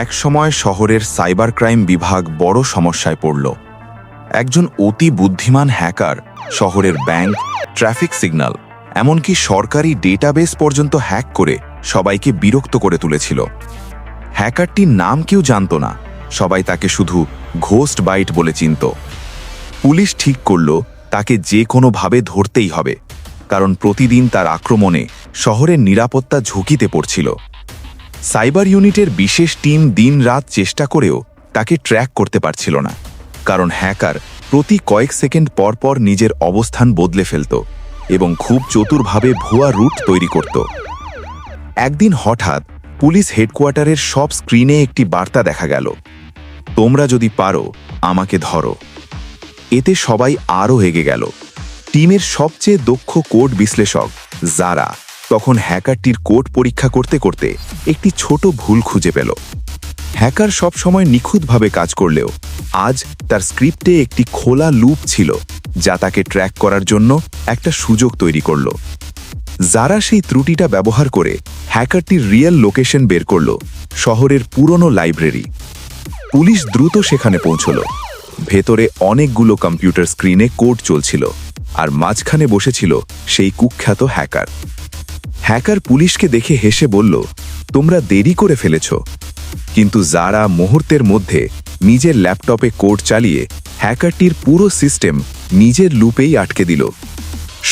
এক সময় শহরের সাইবার ক্রাইম বিভাগ বড় সমস্যায় পড়ল। একজন অতি বুদ্ধিমান হ্যাকার শহরের ব্যাংক, ট্রাফিক সিগন্যাল, এমনকি সরকারি ডেটাবেস পর্যন্ত হ্যাক করে সবাইকে বিরক্ত করে তুলেছিল। হ্যাকারটির নাম কেউ জানত না, সবাই তাকে শুধু ঘোস্ট বাইট বলে চিনত। পুলিশ ঠিক করল তাকে যে কোনোভাবে ধরতেই হবে, কারণ প্রতিদিন তার আক্রমণে শহরের নিরাপত্তা ঝুঁকিতে পড়ছিল। সাইবার ইউনিটের বিশেষ টিম দিন-রাত চেষ্টা করেও তাকে ট্র্যাক করতে পারছিল না, কারণ হ্যাকার প্রতি কয়েক সেকেন্ড পর পর নিজের অবস্থান বদলে ফেলত এবং খুব চতুরভাবে ভুয়া রুট তৈরি করত। একদিন হঠাৎ পুলিশ হেডকোয়ার্টারের সব স্ক্রিনে একটি বার্তা দেখা গেল, তোমরা যদি পারো আমাকে ধরো। এতে সবাই আরও এগে গেল। টিমের সবচেয়ে দক্ষ কোড বিশ্লেষক যারা তখন হ্যাকারটির কোড পরীক্ষা করতে করতে একটি ছোট ভুল খুঁজে পেল। হ্যাকার সবসময় নিখুঁতভাবে কাজ করলেও আজ তার স্ক্রিপ্টে একটি খোলা লুপ ছিল, যা তাকে ট্র্যাক করার জন্য একটা সুযোগ তৈরি করল। যারা সেই ত্রুটিটা ব্যবহার করে হ্যাকারটির রিয়েল লোকেশন বের করল, শহরের পুরনো লাইব্রেরি। পুলিশ দ্রুত সেখানে পৌঁছল। ভেতরে অনেকগুলো কম্পিউটার স্ক্রিনে কোড চলছিল, আর মাঝখানে বসেছিল সেই কুখ্যাত হ্যাকার। হ্যাকার পুলিশকে দেখে হেসে বলল, তোমরা দেরি করে ফেলেছ। কিন্তু যারা মুহূর্তের মধ্যে নিজের ল্যাপটপে কোড চালিয়ে হ্যাকারটির পুরো সিস্টেম নিজের লুপেই আটকে দিল।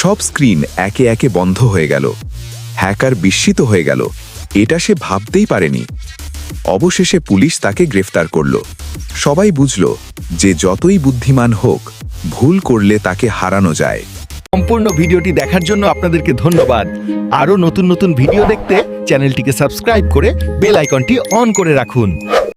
সব স্ক্রিন একে একে বন্ধ হয়ে গেল। হ্যাকার বিস্মিত হয়ে গেল, এটা সে ভাবতেই পারেনি। অবশেষে পুলিশ তাকে গ্রেফতার করল। সবাই বুঝল যে যতই বুদ্ধিমান হোক, ভুল করলে তাকে হারানো যায়। সম্পূর্ণ ভিডিওটি দেখার জন্য আপনাদেরকে ধন্যবাদ। আরও নতুন নতুন ভিডিও দেখতে চ্যানেলটিকে সাবস্ক্রাইব করে বেল আইকনটি অন করে রাখুন।